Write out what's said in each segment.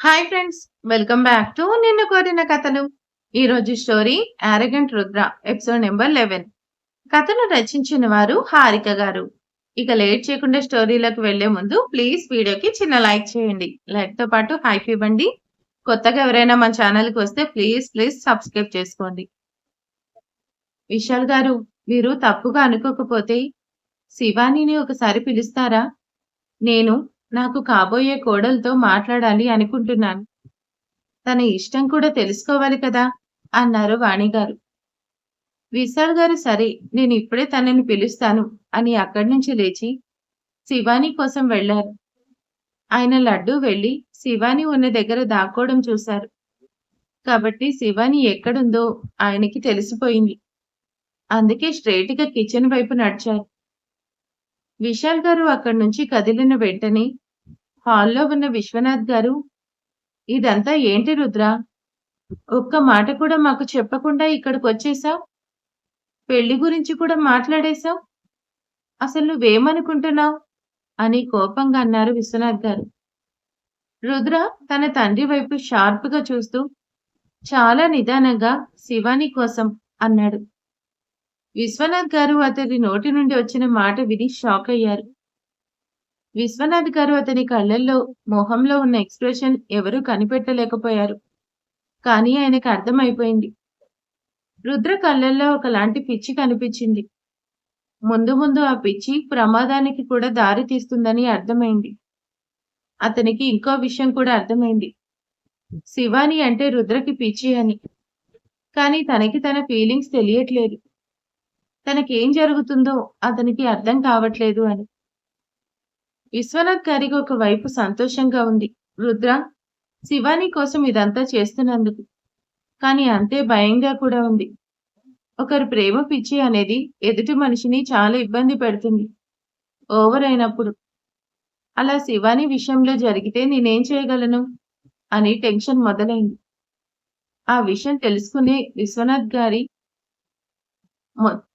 Hi friends, welcome back to నిన్ను కోరిన కథలు. ఈరోజు story arrogant Rudra, episode number 11. కథను రచించిన వారు హారిక గారు. ఇక లేట్ చేయకుండా స్టోరీలోకి వెళ్లే ముందు ప్లీజ్ వీడియోకి చిన్న లైక్ చేయండి. లైక్ తో పాటు హైప్ ఇవ్వండి. కొత్తగా ఎవరైనా మన ఛానల్కి వస్తే ప్లీజ్ ప్లీజ్ సబ్స్క్రైబ్ చేసుకోండి. విశాల్ గారు, మీరు తప్పుగా అనుకోకపోతే శివానీని ఒకసారి పిలుస్తారా? నేను నాకు కాబోయే కోడలతో మాట్లాడాలి అనుకుంటున్నాను. తన ఇష్టం కూడా తెలుసుకోవాలి కదా అన్నారు వాణిగారు. విశాల్ గారు సరే, నేను ఇప్పుడే తనని పిలుస్తాను అని అక్కడి నుంచి లేచి శివాని కోసం వెళ్లారు. ఆయన లడ్డు వెళ్లి శివాని ఉన్న దగ్గర దాక్కోవడం చూశారు. కాబట్టి శివాని ఎక్కడుందో ఆయనకి తెలిసిపోయింది. అందుకే స్ట్రైట్ గా కిచెన్ వైపు నడిచారు. విశాల్ గారు అక్కడి నుంచి కదిలిన వెంటనే హాల్లో ఉన్న విశ్వనాథ్ గారు, ఇదంతా ఏంటి రుద్ర? ఒక్క మాట కూడా మాకు చెప్పకుండా ఇక్కడికొచ్చేశావ్. పెళ్లి గురించి కూడా మాట్లాడేశావ్. అసలు నువ్వేమనుకుంటున్నావ్? అని కోపంగా అన్నారు విశ్వనాథ్ గారు. రుద్ర తన తండ్రి వైపు షార్ప్ గా చూస్తూ చాలా నిదానంగా శివాని కోసం అన్నాడు. విశ్వనాథ్ గారు అతని నోటి నుండి వచ్చిన మాట విని షాక్ అయ్యారు. విశ్వనాథ్ గారు అతని కళ్ళల్లో, మొహంలో ఉన్న ఎక్స్ప్రెషన్ ఎవరూ కనిపెట్టలేకపోయారు. కానీ ఆయనకు అర్థమైపోయింది. రుద్ర కళ్ళల్లో ఒకలాంటి పిచ్చి కనిపించింది. ముందు ముందు ఆ పిచ్చి ప్రమాదానికి కూడా దారి తీస్తుందని అర్థమైంది. అతనికి ఇంకో విషయం కూడా అర్థమైంది. శివాని అంటే రుద్రకి పిచ్చి అని. కానీ తనకి తన ఫీలింగ్స్ తెలియట్లేదు. తనకేం జరుగుతుందో అతనికి అర్థం కావట్లేదు అని. విశ్వనాథ్ గారికి ఒకవైపు సంతోషంగా ఉంది, రుద్ర శివాని కోసం ఇదంతా చేస్తున్నందుకు. కానీ అంతే భయంగా కూడా ఉంది. ఒకరి ప్రేమ పిచ్చి అనేది ఎదుటి మనిషిని చాలా ఇబ్బంది పెడుతుంది ఓవర్ అయినప్పుడు. అలా శివాని విషయంలో జరిగితే నేనేం చేయగలను అని టెన్షన్ మొదలైంది. ఆ విషయం తెలుసుకునే విశ్వనాథ్ గారి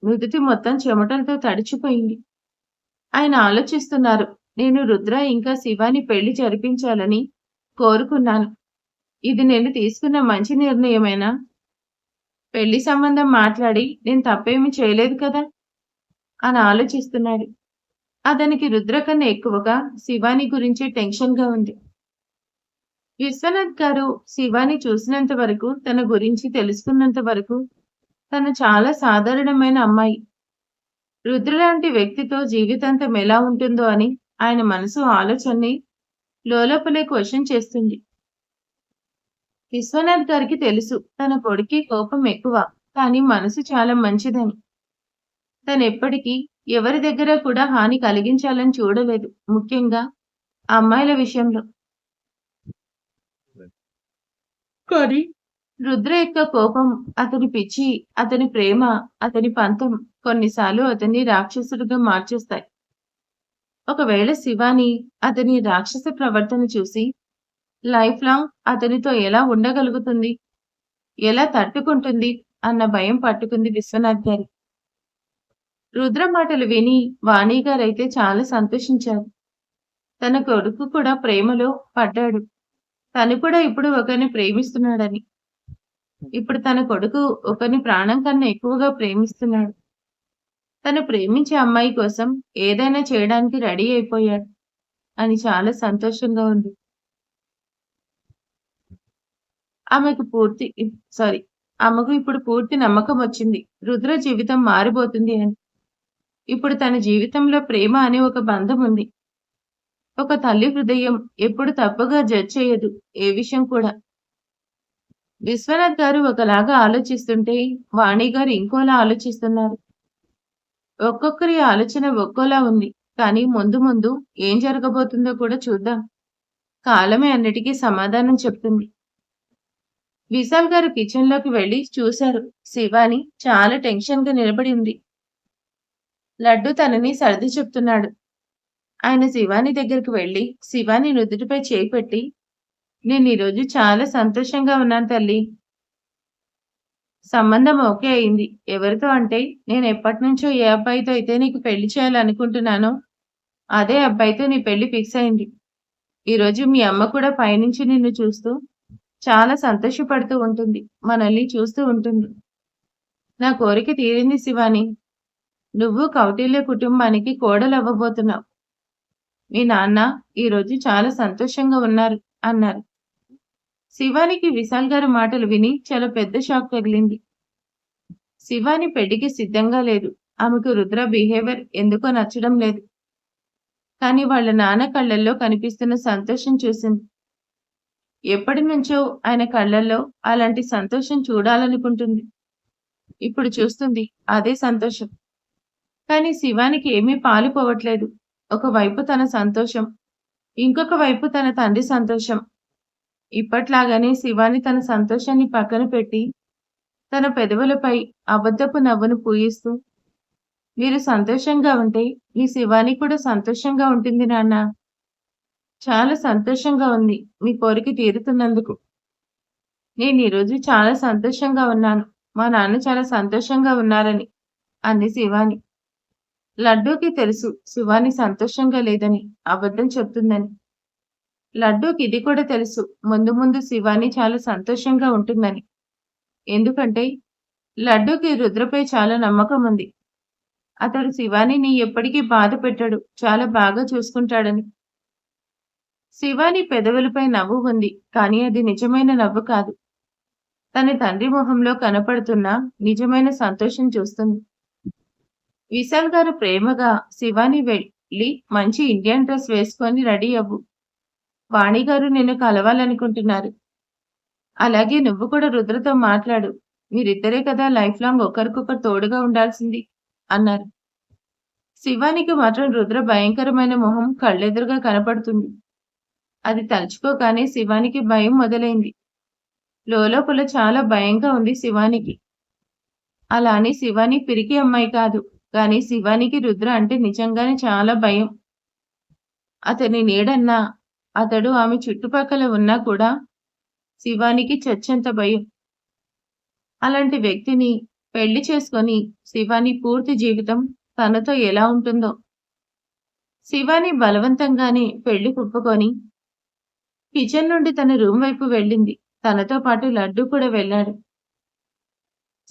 నుదుటి మొత్తం చెమటలతో తడిచిపోయింది. ఆయన ఆలోచిస్తున్నారు, నేను రుద్ర ఇంకా శివాని పెళ్లి జరిపించాలని కోరుకున్నాను. ఇది నేను తీసుకున్న మంచి నిర్ణయమేనా? పెళ్లి సంబంధం మాట్లాడి నేను తప్పేమీ చేయలేదు కదా అని ఆలోచిస్తున్నాడు. అతనికి రుద్ర కన్నా ఎక్కువగా శివాని గురించి టెన్షన్ గా ఉంది. విశ్వనాథ్ గారు శివాని చూసినంత వరకు, తన గురించి తెలుసుకున్నంత వరకు తను చాలా సాధారణమైన అమ్మాయి. రుద్ర లాంటి వ్యక్తితో జీవితాంతం ఎలా ఉంటుందో అని ఆయన మనసు ఆలోచనని లోలోపలే క్వశ్చన్ చేస్తుంది. విశ్వనాథ్ గారికి తెలుసు తన కొడుకి కోపం ఎక్కువ, కానీ మనసు చాలా మంచిదని. తనెప్పటికీ ఎవరి దగ్గర కూడా హాని కలిగించాలని చూడలేదు, ముఖ్యంగా అమ్మాయిల విషయంలో. కానీ రుద్ర యొక్క కోపం, అతని పిచ్చి, అతని ప్రేమ, అతని పంతం కొన్నిసార్లు అతన్ని రాక్షసుడిగా మార్చేస్తాయి. ఒకవేళ శివాని అతని రాక్షస ప్రవర్తన చూసి లైఫ్ లాంగ్ అతనితో ఎలా ఉండగలుగుతుంది, ఎలా తట్టుకుంటుంది అన్న భయం పట్టుకుంది విశ్వనాథ్ గారి. రుద్ర మాటలు విని వాణి గారైతే చాలా సంతోషించారు. తన కొడుకు కూడా ప్రేమలో పడ్డాడు. తను కూడా ఇప్పుడు ఒకరిని ప్రేమిస్తున్నాడని. ఇప్పుడు తన కొడుకు ఒకరిని ప్రాణం కన్నా ఎక్కువగా ప్రేమిస్తున్నాడు. తను ప్రేమించే అమ్మాయి కోసం ఏదైనా చేయడానికి రెడీ అయిపోయాడు అని చాలా సంతోషంగా ఉంది. ఆమెకు ఇప్పుడు పూర్తి నమ్మకం వచ్చింది, రుద్ర జీవితం మారిపోతుంది అని. ఇప్పుడు తన జీవితంలో ప్రేమ అనే ఒక బంధం ఉంది. ఒక తల్లి హృదయం ఎప్పుడు తప్పుగా జడ్జ్ చేయదు ఏ విషయం కూడా. విశ్వనాథ్ గారు ఒకలాగా ఆలోచిస్తుంటే వాణి గారు ఇంకోలా ఆలోచిస్తున్నారు. ఒక్కొక్కరి ఆలోచన ఒక్కోలా ఉంది. కానీ ముందు ముందు ఏం జరగబోతుందో కూడా చూద్దాం. కాలమే అన్నిటికీ సమాధానం చెప్తుంది. విశాల్ గారు కిచెన్ లోకి వెళ్లి చూశారు. శివాని చాలా టెన్షన్ గా నిలబడి ఉంది. లడ్డు తనని సర్ది చెప్తున్నాడు. ఆయన శివాని దగ్గరికి వెళ్లి శివాని నుదుటిపై చేయి పెట్టి, నేను ఈరోజు చాలా సంతోషంగా ఉన్నాను తల్లి. సంబంధం ఓకే అయింది. ఎవరితో అంటే, నేను ఎప్పటినుంచో ఏ అబ్బాయితో అయితే నీకు పెళ్లి చేయాలనుకుంటున్నానో అదే అబ్బాయితో నీ పెళ్లి ఫిక్స్ అయింది. ఈరోజు మీ అమ్మ కూడా పైనుంచి నిన్ను చూస్తూ చాలా సంతోషపడుతూ ఉంటుంది. మనల్ని చూస్తూ ఉంటుంది. నా కోరిక తీరింది శివాని. నువ్వు కౌటిల్య కుటుంబానికి కోడలవ్వబోతున్నావు. మీ నాన్న ఈరోజు చాలా సంతోషంగా ఉన్నారు అన్నారు. శివానికి విశాల్ గారి మాటలు విని చాలా పెద్ద షాక్ తగిలింది. శివాని పెళ్లికి సిద్ధంగా లేదు. ఆమెకు రుద్ర బిహేవియర్ ఎందుకో నచ్చడం లేదు. కానీ వాళ్ళ నాన్న కళ్ళల్లో కనిపిస్తున్న సంతోషం చూసింది. ఎప్పటినుంచో ఆయన కళ్ళల్లో అలాంటి సంతోషం చూడాలనుకుంటుంది. ఇప్పుడు చూస్తుంది అదే సంతోషం. కానీ శివానికి ఏమీ పాలుపోవట్లేదు. ఒకవైపు తన సంతోషం, ఇంకొక వైపు తన తండ్రి సంతోషం. ఇప్పట్లాగానే శివాని తన సంతోషాన్ని పక్కన పెట్టి తన పెదవులపై అబద్ధపు నవ్వును పూయిస్తూ, మీరు సంతోషంగా ఉంటే మీ శివాని కూడా సంతోషంగా ఉంటుంది నాన్న. చాలా సంతోషంగా ఉంది మీ కోరిక తీరుతున్నందుకు. నేను ఈరోజు చాలా సంతోషంగా ఉన్నాను. మా నాన్న చాలా సంతోషంగా ఉన్నారని అంది శివాని. లడ్డూకి తెలుసు శివాని సంతోషంగా లేదని, అబద్ధం చెప్తుందని. లడ్డూకి ఇది కూడా తెలుసు ముందు ముందు శివాని చాలా సంతోషంగా ఉంటుందని. ఎందుకంటే లడ్డూకి రుద్రపై చాలా నమ్మకం ఉంది. అతడు శివానిని ఎప్పటికీ బాధ పెట్టడు, చాలా బాగా చూసుకుంటాడని. శివాని పెదవులపై నవ్వు ఉంది, కానీ అది నిజమైన నవ్వు కాదు. తన తండ్రి మొహంలో కనపడుతున్న నిజమైన సంతోషం చూస్తుంది. విశాల్ గారు ప్రేమగా, శివాని వెళ్ళి మంచి ఇండియన్ డ్రెస్ వేసుకొని రెడీ అవ్వు. వాణిగారు నిన్ను కలవాలనుకుంటున్నారు. అలాగే నువ్వు కూడా రుద్రతో మాట్లాడు. మీరిద్దరే కదా లైఫ్ లాంగ్ ఒకరికొకరు తోడుగా ఉండాల్సింది అన్నారు. శివానికి మాత్రం రుద్ర భయంకరమైన మొహం కళ్ళెదురుగా కనపడుతుంది. అది తలుచుకోగానే శివానికి భయం మొదలైంది. లోలోపల చాలా భయంగా ఉంది శివానికి. అలా అని శివాని పిరికి అమ్మాయి కాదు. కానీ శివానికి రుద్ర అంటే నిజంగానే చాలా భయం. అతని నీడన్నా, అతడు ఆమె చుట్టుపక్కల ఉన్నా కూడా శివానికి చచ్చెంత భయం. అలాంటి వ్యక్తిని పెళ్లి చేసుకొని శివాని పూర్తి జీవితం తనతో ఎలా ఉంటుందో. శివాని బలవంతంగానే పెళ్లి ఒప్పుకొని కిచెన్ నుండి తన రూమ్ వైపు వెళ్ళింది. తనతో పాటు లడ్డు కూడా వెళ్ళాడు.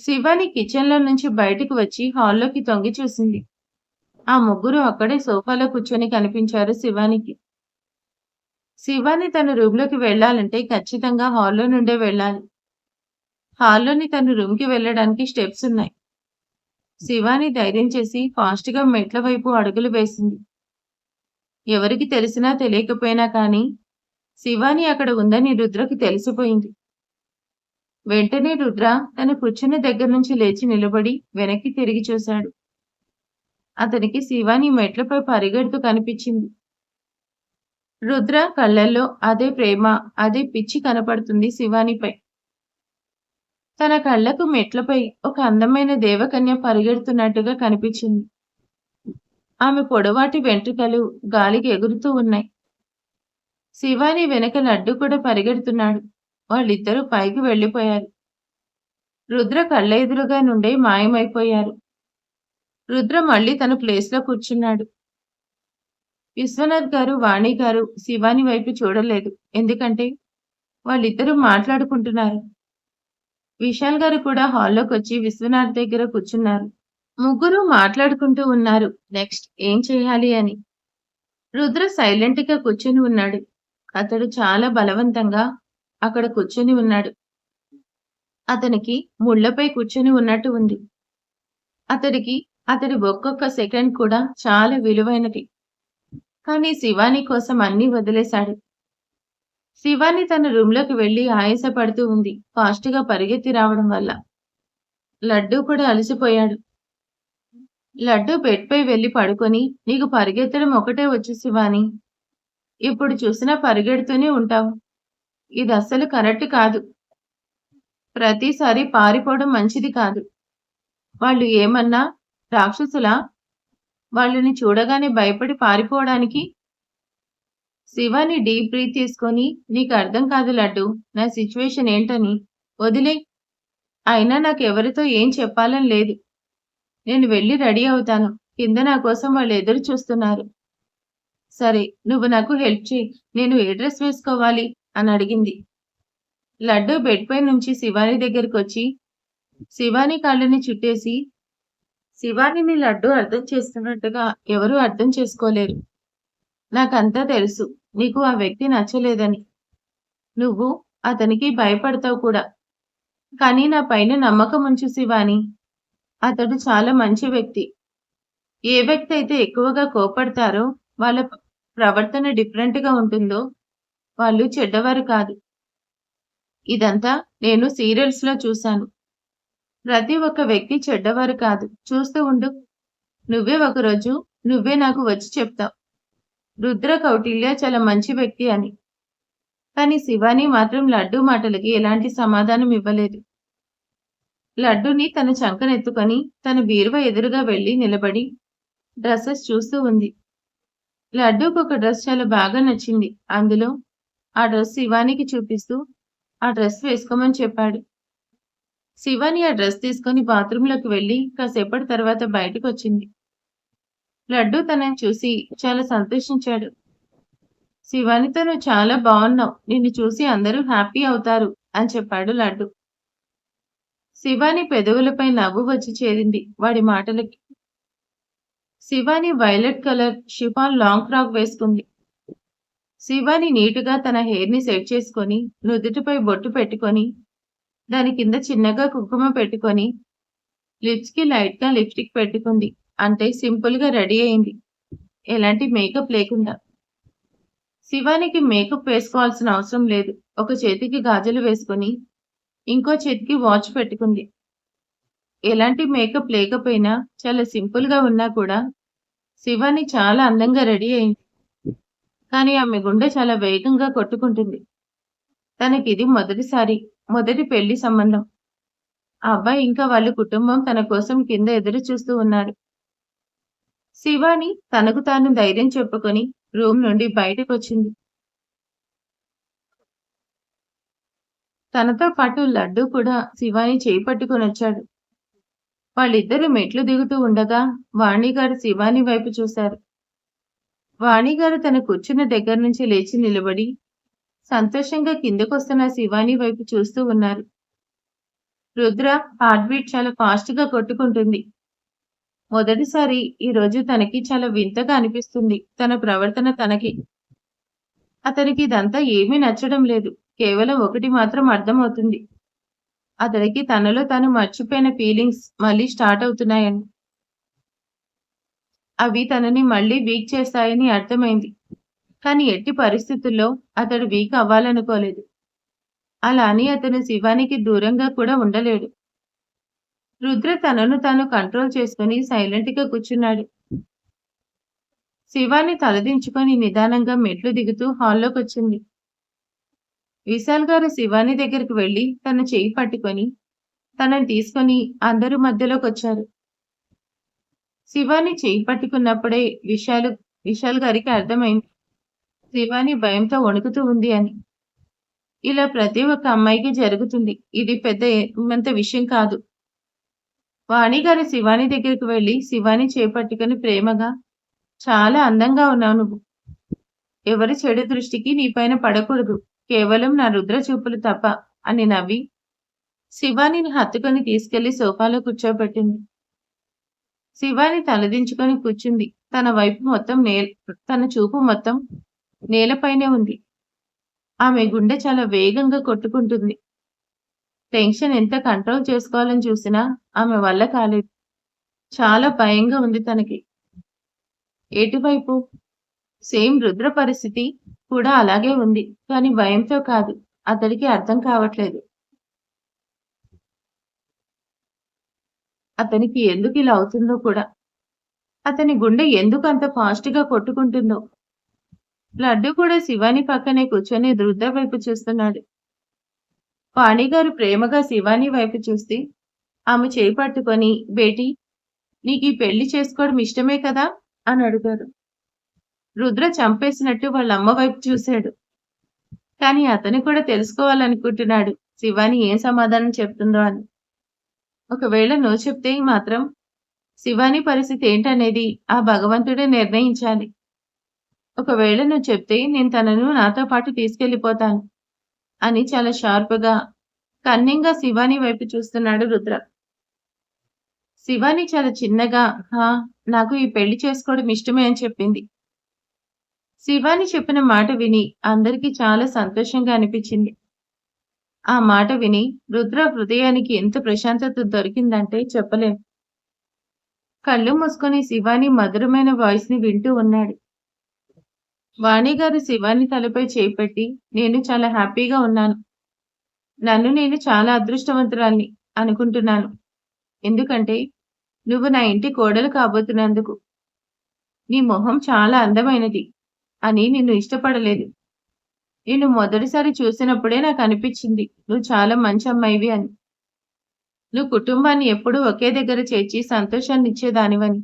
శివాని కిచెన్లో నుంచి బయటకు వచ్చి హాల్లోకి తొంగి చూసింది. ఆ ముగ్గురు అక్కడే సోఫాలో కూర్చొని కనిపించారు శివానికి. శివాని తన రూమ్లోకి వెళ్లాలంటే ఖచ్చితంగా హాల్లో నుండే వెళ్ళాలి. హాల్లోని తన రూమ్కి వెళ్ళడానికి స్టెప్స్ ఉన్నాయి. శివాని ధైర్యం చేసి ఫాస్ట్గా మెట్ల వైపు అడుగులు వేసింది. ఎవరికి తెలిసినా తెలియకపోయినా కానీ శివాని అక్కడ ఉందని రుద్రకి తెలిసిపోయింది. వెంటనే రుద్ర తన కూర్చున్న దగ్గర నుంచి లేచి నిలబడి వెనక్కి తిరిగి చూశాడు. అతనికి శివాని మెట్లపై పరిగెడుతూ కనిపించింది. రుద్ర కళ్ళల్లో అదే ప్రేమ, అదే పిచ్చి కనపడుతుంది శివానిపై. తన కళ్ళకు మెట్లపై ఒక అందమైన దేవకన్య పరిగెడుతున్నట్టుగా కనిపించింది. ఆమె పొడవాటి వెంట్రుకలు గాలికి ఎగురుతూ ఉన్నాయి. శివాని వెనక లడ్డు కూడా పరిగెడుతున్నాడు. వాళ్ళిద్దరూ పైకి వెళ్లిపోయారు. రుద్ర కళ్ళ ఎదురుగా నుండే మాయమైపోయారు. రుద్ర మళ్ళీ తన ప్లేస్లో కూర్చున్నాడు. విశ్వనాథ్ గారు, వాణి గారు శివాని వైపు చూడలేదు. ఎందుకంటే వాళ్ళిద్దరూ మాట్లాడుకుంటున్నారు. విశాల్ గారు కూడా హాల్లోకి వచ్చి విశ్వనాథ్ దగ్గర కూర్చున్నారు. ముగ్గురు మాట్లాడుకుంటూ ఉన్నారు నెక్స్ట్ ఏం చేయాలి అని. రుద్ర సైలెంట్ గా కూర్చొని ఉన్నాడు. అతడు చాలా బలవంతంగా అక్కడ కూర్చొని ఉన్నాడు. అతనికి ముళ్లపై కూర్చొని ఉన్నట్టు ఉంది. అతడి ఒక్కొక్క సెకండ్ కూడా చాలా విలువైనది. కానీ శివాని కోసం అన్నీ వదిలేశాడు. శివాని తన రూమ్లోకి వెళ్లి ఆయాసపడుతూ ఉంది, ఫాస్ట్గా పరిగెత్తి రావడం వల్ల. లడ్డు కూడా అలసిపోయాడు. లడ్డు బెడ్ పై వెళ్లి పడుకొని, నీకు పరిగెత్తడం ఒకటే వచ్చు శివాని. ఇప్పుడు చూసినా పరిగెడుతూనే ఉంటావు. ఇది అస్సలు కరెక్ట్ కాదు. ప్రతిసారి పారిపోవడం మంచిది కాదు. వాళ్ళు ఏమన్నా రాక్షసులా? వాళ్ళని చూడగానే భయపడి పారిపోవడానికి? శివాని డీప్ బ్రీత్ తీసుకొని, నీకు అర్థం కాదు లడ్డు, నా సిచ్యువేషన్ ఏంటని. వదిలే. అయినా నాకెవరితో ఏం చెప్పాలని లేదు. నేను వెళ్ళి రెడీ అవుతాను. కింద నా కోసం వాళ్ళు ఎదురు చూస్తున్నారు. సరే, నువ్వు నాకు హెల్ప్ చెయ్యి. నేను ఏ డ్రెస్ వేసుకోవాలి? అని అడిగింది. లడ్డు బెడ్ పై నుంచి శివాని దగ్గరకొచ్చి శివాని కాళ్ళని చుట్టేసి, శివానిని లడ్డు అర్థం చేసుకున్నట్టుగా ఎవరూ అర్థం చేసుకోలేరు. నాకంతా తెలుసు. నీకు ఆ వ్యక్తి నచ్చలేదని. నువ్వు అతనికి భయపడతావు కూడా. కానీ నా పైన నమ్మకం ఉంచు శివాని. అతడు చాలా మంచి వ్యక్తి. ఏ వ్యక్తి అయితే ఎక్కువగా కోపడతారో, వాళ్ళ ప్రవర్తన డిఫరెంట్‌గా ఉంటుందో, వాళ్ళు చెడ్డవారు కాదు. ఇదంతా నేను సీరియల్స్‌లో చూశాను. ప్రతి ఒక్క వ్యక్తి చెడ్డవారు కాదు. చూస్తూ ఉండు. నువ్వే ఒకరోజు నువ్వే నాకు వచ్చి చెప్తావు. రుద్ర కౌటిల్య చాలా మంచి వ్యక్తి అని. కానీ శివాని మాత్రం లడ్డు మాటలకి ఎలాంటి సమాధానం ఇవ్వలేదు. లడ్డుని తన చంకనెత్తుకొని తన బీరువా ఎదురుగా వెళ్లి నిలబడి డ్రెసెస్ చూస్తూ ఉంది. లడ్డూకొక డ్రెస్ చాలా బాగా నచ్చింది. అందులో ఆ డ్రెస్ శివానికి చూపిస్తూ ఆ డ్రెస్ వేసుకోమని చెప్పాడు. శివాని ఆ డ్రెస్ తీసుకొని బాత్రూంలోకి వెళ్లి కాసేపటి తర్వాత బయటకొచ్చింది. లడ్డు తనని చూసి చాలా సంతోషించాడు. శివానితో నువ్వు చాలా బావున్నావు. నిన్ను చూసి అందరూ హ్యాపీ అవుతారు అని చెప్పాడు లడ్డు. శివాని పెదవులపై నవ్వు వచ్చి చేరింది వాడి మాటలకి. Shivani violet colour chiffon long frock వేసుకుంది. శివాని నీటుగా తన హెయిర్ ని సెట్ చేసుకొని, నుదుటిపై బొట్టు పెట్టుకొని, దాని కింద చిన్నగా కుంకుమ పెట్టుకొని, లిప్స్ కి లైట్ గా లిప్స్టిక్ పెట్టుకుంది. అంటే సింపుల్ గా రెడీ అయింది. ఎలాంటి మేకప్ లేకుండా. శివానికి మేకప్ వేసుకోవాల్సిన అవసరం లేదు. ఒక చేతికి గాజులు వేసుకొని, ఇంకో చేతికి వాచ్ పెట్టుకుంది. ఎలాంటి మేకప్ లేకపోయినా చాలా సింపుల్ గా ఉన్నా కూడా శివాని చాలా అందంగా రెడీ అయింది. కానీ ఆమె గుండె చాలా వేగంగా కొట్టుకుంటుంది. తనకిది మొదటిసారి. మొదటి పెళ్లి సంబంధం. ఆ అబ్బాయి ఇంకా వాళ్ళ కుటుంబం తన కోసం కింద ఎదురు చూస్తూ ఉన్నారు. శివాని తనకు తాను ధైర్యం చెప్పుకొని రూమ్ నుండి బయటకొచ్చింది. తనతో పాటు లడ్డు కూడా శివాని చేయి పట్టుకొనొచ్చాడు. వాళ్ళిద్దరూ మెట్లు దిగుతూ ఉండగా వాణిగారు శివాని వైపు చూశారు. వాణిగారు తన కూర్చున్న దగ్గర నుంచి లేచి నిలబడి సంతోషంగా కిందకొస్తున్న శివాని వైపు చూస్తూ ఉన్నారు. రుద్ర హార్ట్ బీట్ చాలా ఫాస్ట్ గా కొట్టుకుంటుంది. మొదటిసారి ఈ రోజు తనకి చాలా వింతగా అనిపిస్తుంది తన ప్రవర్తన తనకి. అతనికి ఇదంతా ఏమీ నచ్చడం లేదు. కేవలం ఒకటి మాత్రం అర్థమవుతుంది. అతడికి తనలో తాను మర్చిపోయిన ఫీలింగ్స్ మళ్ళీ స్టార్ట్ అవుతున్నాయని. అవి తనని మళ్ళీ వీక్ చేస్తాయని అర్థమైంది. కానీ ఎట్టి పరిస్థితుల్లో అతడు వీక్ అవ్వాలనుకోలేదు. అలా అని అతను శివానికి దూరంగా కూడా ఉండలేడు. రుద్ర తనను తాను కంట్రోల్ చేసుకుని సైలెంట్ గా కూర్చున్నాడు. శివాని తలదించుకొని నిదానంగా మెట్లు దిగుతూ హాల్లోకొచ్చింది. విశాల్ గారు శివాని దగ్గరికి వెళ్లి తన చెయ్యి పట్టుకొని తనని తీసుకొని అందరి మధ్యలోకొచ్చారు. శివాని చెయ్యి పట్టుకున్నప్పుడే విశాల్ గారికి అర్థమైంది శివాని భయంతో వణుకుతూ ఉంది అని. ఇలా ప్రతి ఒక్క అమ్మాయికి జరుగుతుంది. ఇది పెద్ద విషయం కాదు. వాణిగారు శివాని దగ్గరికి వెళ్లి శివాని చేపట్టుకుని ప్రేమగా, చాలా అందంగా ఉన్నావు నువ్వు. ఎవరి చెడు దృష్టికి నీపైన పడకూడదు. కేవలం నా రుద్ర చూపులు తప్ప అని నవ్వి శివానిని హత్తుకొని తీసుకెళ్లి సోఫాలో కూర్చోబెట్టింది. శివాని తలదించుకొని కూర్చుంది. తన చూపు మొత్తం నేలపైనే ఉంది. ఆమె గుండె చాలా వేగంగా కొట్టుకుంటుంది. టెన్షన్ ఎంత కంట్రోల్ చేసుకోవాలని చూసినా ఆమె వల్ల కాలేదు. చాలా భయంగా ఉంది తనకి. ఎటువైపు? సేమ్ రుద్ర పరిస్థితి కూడా అలాగే ఉంది. కానీ భయంతో కాదు. అతడికి అర్థం కావట్లేదు. అతనికి ఎందుకు ఇలా అవుతుందో కూడా. అతని గుండె ఎందుకు అంత ఫాస్ట్ గా కొట్టుకుంటుందో. లడ్డు కూడా శివాని పక్కనే కూర్చొని రుద్ర వైపు చూస్తున్నాడు. వాణిగారు ప్రేమగా శివాని వైపు చూస్తే ఆమె చేయి పట్టుకొని, బేటీ నీకు ఈ పెళ్లి చేసుకోవడం ఇష్టమే కదా అని అడిగారు. రుద్ర చంపేసినట్టు వాళ్ళ అమ్మ వైపు చూశాడు. కానీ అతను కూడా తెలుసుకోవాలనుకుంటున్నాడు శివాని ఏం సమాధానం చెప్తుందో అని. ఒకవేళ నో చెప్తే మాత్రం శివాని పరిస్థితి ఏంటనేది ఆ భగవంతుడే నిర్ణయించాలి. ఒకవేళ నువ్వు చెప్తే నేను తనను నాతో పాటు తీసుకెళ్ళిపోతాను అని చాలా షార్ప్‌గా, కన్నింగ్‌గా శివాని వైపు చూస్తున్నాడు రుద్ర. శివాని చాలా చిన్నగా, "హా! నాకు ఈ పెళ్లి చేసుకోవడం ఇష్టమే" అని చెప్పింది. శివాని చెప్పిన మాట విని అందరికీ చాలా సంతోషంగా అనిపించింది. ఆ మాట విని రుద్ర హృదయానికి ఎంత ప్రశాంతత దొరికిందంటే చెప్పలేం. కళ్ళు మూసుకొని శివాని మధురమైన వాయిస్‌ని వింటూ ఉన్నాడు. వాణిగారు శివాని తలపై చేయి పెట్టి, "నేను చాలా హ్యాపీగా ఉన్నాను. నన్ను నేను చాలా అదృష్టవంతురాల్ని అనుకుంటున్నాను. ఎందుకంటే నువ్వు నా ఇంటి కోడలు కాబోతున్నందుకు. నీ మొహం చాలా అందమైనది అని నిన్ను ఇష్టపడలేదు. నిన్ను మొదటిసారి చూసినప్పుడే నాకనిపిచ్చింది నువ్వు చాలా మంచి అమ్మాయివి అని. నువ్వు కుటుంబాన్ని ఎప్పుడూ ఒకే దగ్గర చేర్చి సంతోషాన్నిచ్చేదానివని.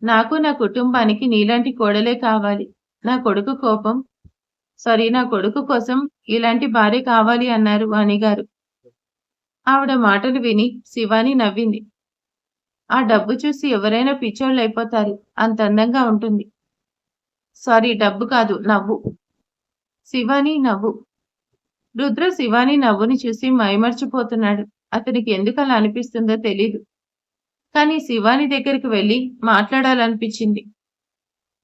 నాకు నా కుటుంబానికి నీలాంటి కోడలే కావాలి. నా కొడుకు కోపం నా కొడుకు కోసం ఇలాంటి భార్య కావాలి" అన్నారు వాణిగారు. ఆవిడ మాటలు విని శివాని నవ్వింది. ఆ డబ్బు చూసి ఎవరైనా పిచ్చోళ్ళైపోతారు. అంత అందంగా ఉంటుంది. డబ్బు కాదు నవ్వు. శివాని నవ్వు. రుద్ర శివాని నవ్వుని చూసి మైమర్చిపోతున్నాడు. అతనికి ఎందుకలా అనిపిస్తుందో తెలీదు. కానీ శివాని దగ్గరికి వెళ్లి మాట్లాడాలనిపించింది.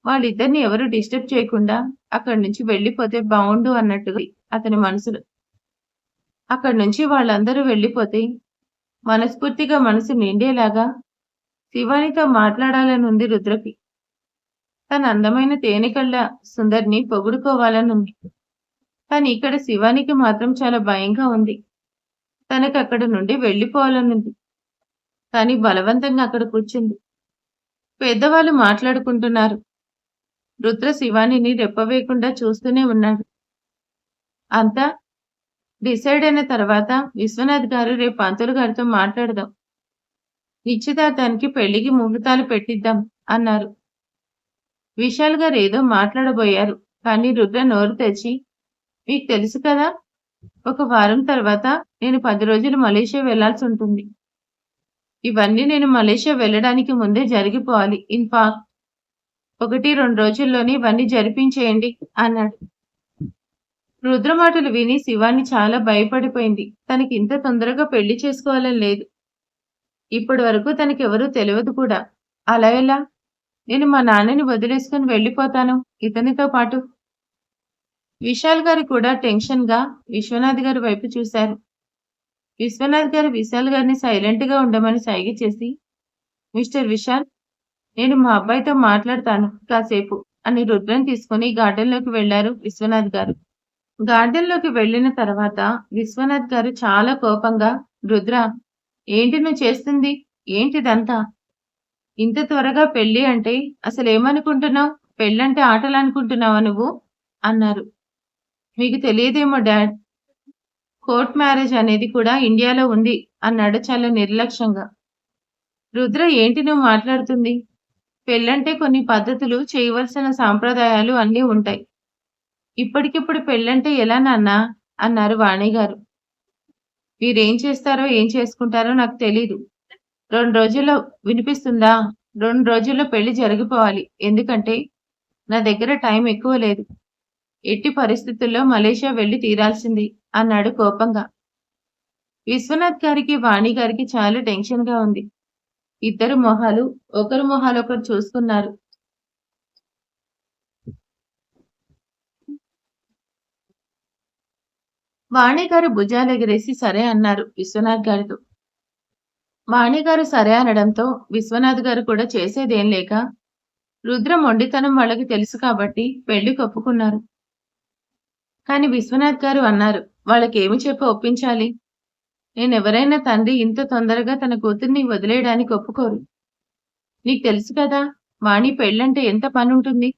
వాళ్ళిద్దరిని ఎవరు డిస్టర్బ్ చేయకుండా అక్కడి నుంచి వెళ్ళిపోతే బావుండు అన్నట్టుగా అతని మనసులో. అక్కడి నుంచి వాళ్ళందరూ వెళ్ళిపోతే మనస్ఫూర్తిగా మనసు నిండేలాగా శివానితో మాట్లాడాలనుంది రుద్రకి. తన అందమైన తేనెకళ్ళ సుందరిని పొగుడుకోవాలనుంది. కానీ ఇక్కడ శివానికి మాత్రం చాలా భయంగా ఉంది. తనకక్కడి నుండి వెళ్ళిపోవాలనుంది. కానీ బలవంతంగా అక్కడ కూర్చుంది. పెద్దవాళ్ళు మాట్లాడుకుంటున్నారు. రుద్ర శివానిని రెప్పవేయకుండా చూస్తూనే ఉన్నాడు. అంతా డిసైడ్ అయిన తర్వాత విశ్వనాథ్ గారు రేపు పంతులు గారితో మాట్లాడదాం. నిశ్చితార్థానికి పెళ్లికి ముహూర్తాలు పెట్టిద్దాం అన్నారు. విశాల్ గారు ఏదో మాట్లాడబోయారు. కానీ రుద్ర నోరు తెచ్చి, "మీకు తెలుసు కదా, ఒక వారం తర్వాత నేను 10 రోజులు మలేషియా వెళ్లాల్సి ఉంటుంది. ఇవన్నీ నేను మలేషియా వెళ్ళడానికి ముందే జరిగిపోవాలి. ఇన్‌ఫాక్ట్ 1-2 రోజుల్లోనే ఇవన్నీ జరిపించేయండి" అన్నాడు. రుద్ర మాటలు విని శివాని చాలా భయపడిపోయింది. తనకి ఇంత తొందరగా పెళ్లి చేసుకోవాలని లేదు. ఇప్పటి వరకు తనకెవరూ తెలియదు కూడా. అలా ఎలా? నేను మా నాన్నని వదిలేసుకొని వెళ్ళిపోతాను ఇతనితో పాటు. విశాల్ గారు కూడా టెన్షన్‌గా విశ్వనాథ్ గారి వైపు చూశారు. విశ్వనాథ్ గారు విశాల్ గారిని సైలెంట్‌గా ఉండమని సైగ చేసి, "మిస్టర్ విశాల్, నేను మా అబ్బాయితో మాట్లాడతాను కాసేపు" అని రుద్రని తీసుకొని గార్డెన్‌లోకి వెళ్లారు విశ్వనాథ్ గారు. గార్డెన్‌లోకి వెళ్ళిన తర్వాత విశ్వనాథ్ గారు చాలా కోపంగా, "రుద్ర, ఏంటి నువ్వు చేస్తుంది? ఏంటిదంతా? ఇంత త్వరగా పెళ్లి అంటే అసలేమనుకుంటున్నావు? పెళ్ళంటే ఆటలనుకుంటున్నావా నువ్వు?" అన్నారు. "మీకు తెలియదేమో డాడ్, కోర్ట్ మ్యారేజ్ అనేది కూడా ఇండియాలో ఉంది" అన్నాడు చాలా నిర్లక్ష్యంగా. "రుద్ర, ఏంటి నువ్వు మాట్లాడుతుంది? పెళ్ళంటే కొన్ని పద్ధతులు, చేయవలసిన సాంప్రదాయాలు అన్నీ ఉంటాయి. ఇప్పటికిప్పుడు పెళ్ళంటే ఎలా నాన్నా?" అన్నారు వాణిగారు. "మీరేం చేస్తారో, ఏం చేసుకుంటారో నాకు తెలీదు. 2 రోజుల్లో వినిపిస్తుందా? 2 రోజుల్లో పెళ్లి జరిగిపోవాలి. ఎందుకంటే నా దగ్గర టైం ఎక్కువ లేదు. ఎట్టి పరిస్థితుల్లో మలేషియా వెళ్లి తీరాల్సింది" అన్నాడు కోపంగా. విశ్వనాథ్ గారికి, వాణి గారికి చాలా టెన్షన్‌గా ఉంది. ఇద్దరు మొహాలు ఒకరి మొహాలొకరు చూసుకున్నారు. వాణి గారు భుజాలెగరేసి సరే అన్నారు విశ్వనాథ్ గారితో. వాణి గారు సరే అనడంతో విశ్వనాథ్ గారు కూడా చేసేదేం లేక, రుద్ర మొండితనం వాళ్ళకి తెలుసు కాబట్టి పెళ్లికి ఒప్పుకున్నారు. కానీ విశ్వనాథ్ గారు అన్నారు, "వాళ్ళకేమి చెప్పి ఒప్పించాలి? నేనెవరైనా తండ్రి ఇంత తొందరగా తన కూతుర్ని వదిలేయడానికి ఒప్పుకోరు. నీకు తెలుసు కదా, వాణి పెళ్ళంటే ఎంత పనుంటుంది.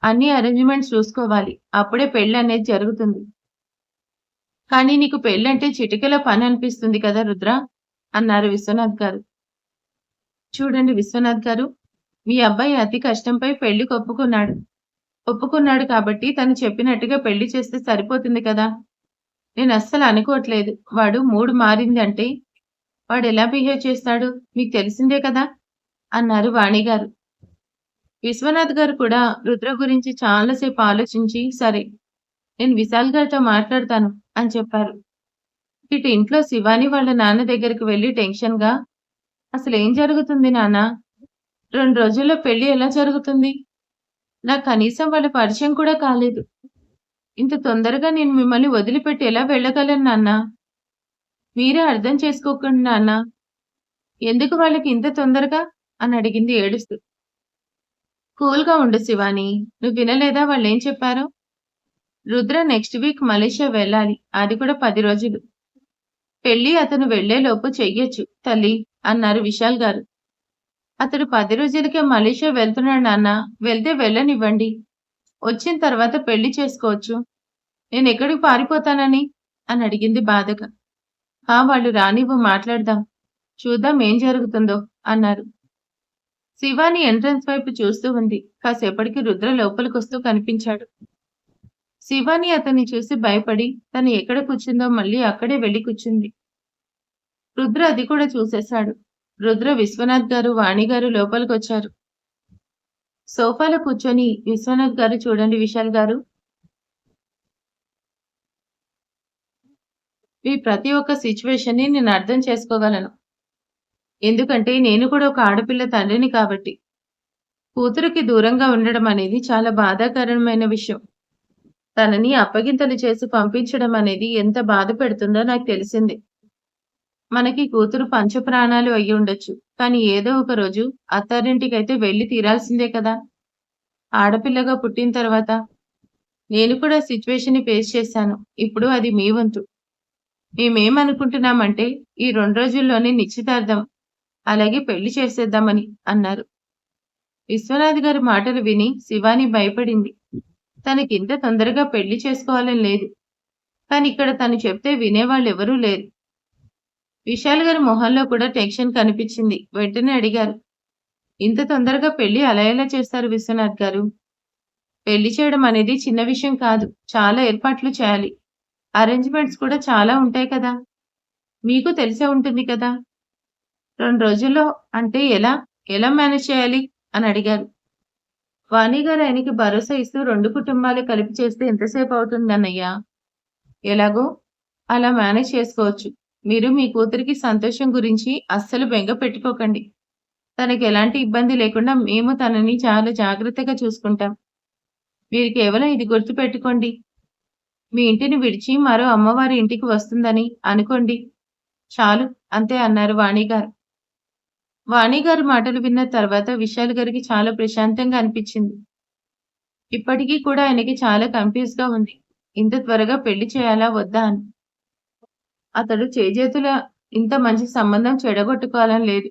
అన్ని అరేంజ్‌మెంట్స్ చూసుకోవాలి. అప్పుడే పెళ్లనేది జరుగుతుంది. కానీ నీకు పెళ్ళంటే చిటికెలో పననిపిస్తుంది కదా రుద్ర" అన్నారు విశ్వనాథ్ గారు. "చూడండి విశ్వనాథ్ గారు, మీ అబ్బాయి అతి కష్టంపై పెళ్లికి ఒప్పుకున్నాడు. ఒప్పుకున్నాడు కాబట్టి తను చెప్పినట్టుగా పెళ్లి చేస్తే సరిపోతుంది కదా! నేనస్సలు అనుకోవట్లేదు. వాడు మూడ్ మారింది అంటే వాడెలా బిహేవ్ చేస్తాడో మీకు తెలిసిందే కదా!" అన్నారు వాణిగారు. విశ్వనాథ్ గారు కూడా రుద్ర గురించి చాలా సేపు ఆలోచించి, సరే నేను విశాల్ గారితో మాట్లాడతాను అని చెప్పారు. ఇటు ఇంట్లో శివాని వాళ్ళ నాన్న దగ్గరికి వెళ్లి టెన్షన్‌గా అసలేం జరుగుతుంది నాన్న? 2 రోజుల్లో పెళ్లి ఎలా జరుగుతుంది? నాకు కనీసం వాళ్ళ పరిచయం కూడా కాలేదు. ఇంత తొందరగా నేను మిమ్మల్ని వదిలిపెట్టి ఎలా వెళ్ళగలను నాన్నా? మీరే అర్థం చేసుకోకండి నాన్న. ఎందుకు వాళ్ళకి ఇంత తొందరగా? అని అడిగింది ఏడుస్తూ. కూల్‌గా ఉండు శివాని. నువ్వు వినలేదా వాళ్ళేం చెప్పారో? రుద్ర నెక్స్ట్ వీక్ మలేషియా వెళ్ళాలి. అది కూడా 10 రోజులు. పెళ్లి అతను వెళ్ళేలోపు చెయ్యొచ్చు తల్లి అన్నారు విశాల్ గారు. అతడు 10 రోజులకే మలేషియా వెళ్తున్నాడు నాన్న. వెళ్తే వెళ్ళనివ్వండి. వచ్చిన తర్వాత పెళ్లి చేసుకోవచ్చు. నేనెక్కడికి పారిపోతానని? అని అడిగింది బాధగా. వాళ్ళు రానివ్వు మాట్లాడదాం. చూద్దాం ఏం జరుగుతుందో అన్నారు. శివాని ఎంట్రన్స్ వైపు చూస్తూ ఉంది. కాసేపటికి రుద్ర లోపలికొస్తూ కనిపించాడు. శివాని అతన్ని చూసి భయపడి తను ఎక్కడ కూర్చుందో మళ్ళీ అక్కడే వెళ్లి కూర్చుంది. రుద్ర అది కూడా చూసేశాడు. రుద్ర, విశ్వనాథ్ గారు, వాణి గారు లోపలికొచ్చారు. సోఫాలో కూర్చొని విశ్వనాథ్ గారు, చూడండి విశాల్ గారు, మీ ప్రతి ఒక్క సిచ్యువేషన్ ని నేను అర్థం చేసుకోగలను. ఎందుకంటే నేను కూడా ఒక ఆడపిల్ల తండ్రిని కాబట్టి. కూతురికి దూరంగా ఉండడం అనేది చాలా బాధాకరమైన విషయం. తనని అప్పగింతలు చేసి పంపించడం అనేది ఎంత బాధ పెడుతుందో నాకు తెలిసింది. మనకి కూతురు పంచప్రాణాలు అయ్యుండొచ్చు. కానీ ఏదో ఒక రోజు అత్తారింటికైతే వెళ్లి తీరాల్సిందే కదా! ఆడపిల్లగా పుట్టిన తర్వాత. నేను కూడా సిట్యుయేషన్‌ని ఫేస్ చేశాను. ఇప్పుడు అది మీ వంతు. మేమేమనుకుంటున్నామంటే ఈ 2 రోజుల్లోనే నిశ్చితార్థం, అలాగే పెళ్లి చేసేద్దామని అన్నారు. విశ్వనాథ్ గారి మాటలు విని శివాని భయపడింది. తనకింత తొందరగా పెళ్లి చేసుకోవాలని లేదు. కానీ ఇక్కడ తను చెప్తే వినేవాళ్ళెవరూ లేరు. విశాల్ గారి మొహంలో కూడా టెన్షన్ కనిపించింది. వెంటనే అడిగారు, ఇంత తొందరగా పెళ్లి అలా ఎలా చేస్తారు విశ్వనాథ్ గారు? పెళ్లి చేయడం అనేది చిన్న విషయం కాదు. చాలా ఏర్పాట్లు చేయాలి. అరేంజ్‌మెంట్స్ కూడా చాలా ఉంటాయి కదా! మీకు తెలిసే ఉంటుంది కదా! 2 రోజుల్లో అంటే ఎలా? ఎలా మేనేజ్ చేయాలి? అని అడిగారు. వాణి గారు ఆయనకి భరోసా ఇస్తూ 2 కుటుంబాలు కలిపి చేస్తే ఎంతసేపు అవుతుందన్నయ్య? ఎలాగో అలా మేనేజ్ చేసుకోవచ్చు. మీరు మీ కూతురికి సంతోషం గురించి అస్సలు బెంగ పెట్టుకోకండి. తనకెలాంటి ఇబ్బంది లేకుండా మేము తనని చాలా జాగ్రత్తగా చూసుకుంటాం. మీరు కేవలం ఇది గుర్తుపెట్టుకోండి. మీ ఇంటిని విడిచి మరో అమ్మవారి ఇంటికి వస్తుందని అనుకోండి. చాలు అంతే అన్నారు వాణిగారు. వాణిగారి మాటలు విన్న తర్వాత విశాల్ గారికి చాలా ప్రశాంతంగా అనిపించింది. ఇప్పటికీ కూడా ఆయనకి చాలా కన్‌ఫ్యూజ్‌గా ఉంది. ఇంత త్వరగా పెళ్లి చేయాలా? వద్దా అని. అతడు చేజేతులా ఇంత మంచి సంబంధం చెడగొట్టుకోవాలని లేదు.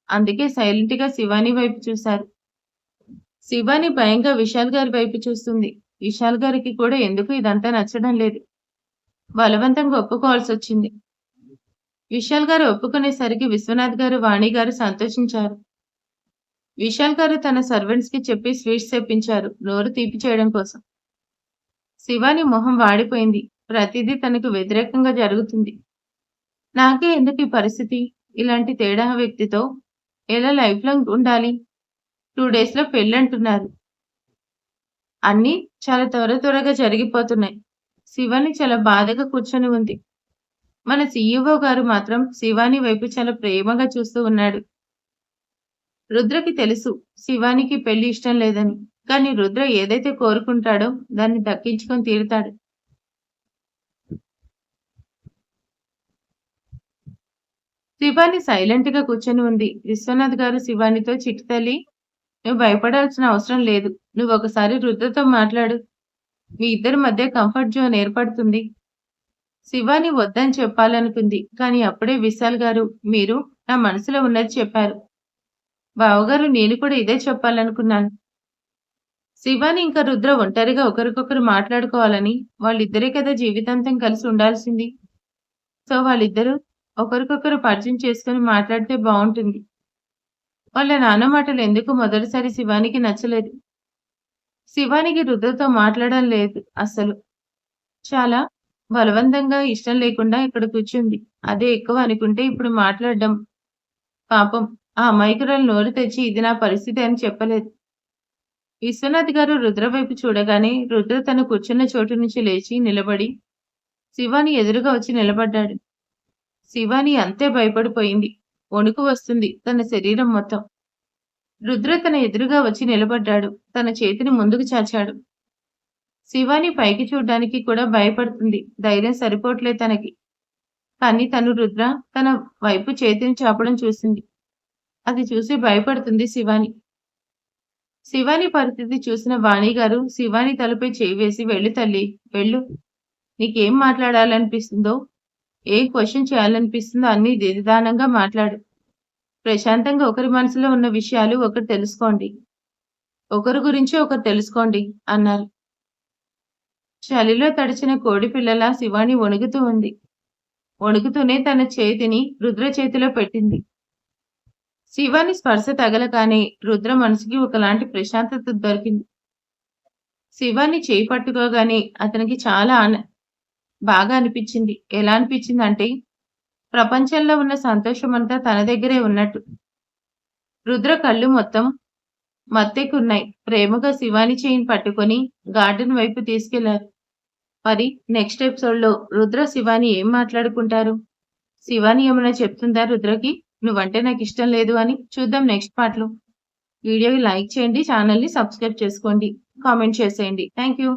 అందుకే సైలెంట్‌గా శివాని వైపు చూశారు. శివాని భయంగా విశాల్ గారి వైపు చూస్తుంది. విశాల్ గారికి కూడా ఎందుకో ఇదంతా నచ్చడం లేదు. బలవంతంగా ఒప్పుకోవాల్సొచ్చింది. విశాల్ గారు ఒప్పుకునేసరికి విశ్వనాథ్ గారు, వాణి గారు సంతోషించారు. విశాల్ గారు తన సర్వెంట్స్‌కి చెప్పి స్వీట్స్ తెప్పించారు, నోరు తీపి చేయడం కోసం. శివాని మొహం వాడిపోయింది. ప్రతిదీ తనకు వ్యతిరేకంగా జరుగుతుంది. నాకే ఎందుకు ఈ పరిస్థితి? ఇలాంటి తేడా వ్యక్తితో ఎలా లైఫ్ లాంగ్ ఉండాలి? 2 డేస్‌లో పెళ్లంటున్నారు. అన్నీ చాలా త్వరగా జరిగిపోతున్నాయి. శివాని చాలా బాధగా కూర్చొని ఉంది. మన సీఈఓ గారు మాత్రం శివాని వైపు చాలా ప్రేమగా చూస్తూ ఉన్నాడు. రుద్రకి తెలుసు శివానికి పెళ్లి ఇష్టం లేదని. కానీ రుద్ర ఏదైతే కోరుకుంటాడో దాన్ని దక్కించుకొని తీరుతాడు. శివాని సైలెంట్‌గా కూర్చొని ఉంది. విశ్వనాథ్ గారు శివానితో, చిట్టి తల్లి, నువ్వు భయపడాల్సిన అవసరం లేదు. నువ్వొకసారి రుద్రతో మాట్లాడు. మీ ఇద్దరి మధ్య కంఫర్ట్ జోన్ ఏర్పడుతుంది. శివాని వద్దని చెప్పాలనుకుంది. కానీ అప్పుడే విశాల్ గారు, మీరు నా మనసులో ఉన్నది చెప్పారు. బావగారు, నేను కూడా ఇదే చెప్పాలనుకున్నాను. శివాని ఇంకా రుద్ర ఒంటరిగా ఒకరికొకరు మాట్లాడుకోవాలని. వాళ్ళిద్దరే కదా జీవితాంతం కలిసి ఉండాల్సింది. సో వాళ్ళిద్దరూ ఒకరికొకరు పరిచయం చేసుకొని మాట్లాడితే బావుంటుంది. వాళ్ళ నాన్న మాటలు ఎందుకో మొదటిసారి శివానికి నచ్చలేదు. శివానికి రుద్రతో మాట్లాడడం లేదు అస్సలు. చాలా బలవంతంగా ఇష్టం లేకుండా ఇక్కడ కూర్చుంది. అదే ఎక్కువ అనుకుంటే ఇప్పుడు మాట్లాడడం. పాపం ఆ అమాయకురాలు నోరు తెచ్చి ఇది నా పరిస్థితి అని చెప్పలేదు. విశ్వనాథ్ గారు రుద్ర వైపు చూడగానే రుద్ర తను కూర్చున్న చోటు నుంచి లేచి నిలబడి శివాని ఎదురుగా వచ్చి నిలబడ్డాడు. శివాని అంతే భయపడిపోయింది. వణుకు వస్తుంది తన శరీరం మొత్తం. రుద్ర తన ఎదురుగా వచ్చి నిలబడ్డాడు. తన చేతిని ముందుకు చాచాడు. శివాని పైకి చూడ్డానికి కూడా భయపడుతుంది. ధైర్యం సరిపోవట్లే తనకి. కానీ తను రుద్ర తన వైపు చేతిని చాపడం చూసింది. అది చూసి భయపడుతుంది శివాని. శివాని పరిస్థితి చూసిన వాణిగారు శివాని తలపై చేయి వేసి వెళ్ళు తల్లి, వెళ్ళు. నీకేం మాట్లాడాలనిపిస్తుందో, ఏ క్వశ్చన్ చేయాలనిపిస్తుందో అన్నీ నిదానంగా మాట్లాడు. ప్రశాంతంగా ఒకరి మనసులో ఉన్న విషయాలు ఒకరు తెలుసుకోండి. ఒకరి గురించి ఒకరు తెలుసుకోండి అన్నారు. చలిలో తడిచిన కోడి పిల్లలా శివాని వణుకుతూ ఉంది. వణుకుతూనే తన చేతిని రుద్ర చేతిలో పెట్టింది. శివాని స్పర్శ తగలగానే రుద్ర మనసుకి ఒకలాంటి ప్రశాంతత దొరికింది. శివాని చేయి పట్టుకోగానే అతనికి చాలా బాగా అనిపించింది. ఎలా అనిపించిందంటే ప్రపంచంలో ఉన్న సంతోషమంతా తన దగ్గరే ఉన్నట్టు. రుద్ర కళ్ళు మొత్తం మత్తెక్కున్నాయి. ప్రేమగా శివాని చేయిని పట్టుకొని గార్డెన్ వైపు తీసుకెళ్లారు. మరి నెక్స్ట్ ఎపిసోడ్‌లో రుద్ర, శివాని ఏం మాట్లాడుకుంటారు? శివాని ఏమైనా చెప్తుందా రుద్రకి? నువ్వంటే నాకిష్టం లేదు అని? చూద్దాం నెక్స్ట్ పార్ట్‌లో. వీడియోకి లైక్ చేయండి, ఛానల్‌ని సబ్స్క్రైబ్ చేసుకోండి, కామెంట్ చేసేయండి. Thank you.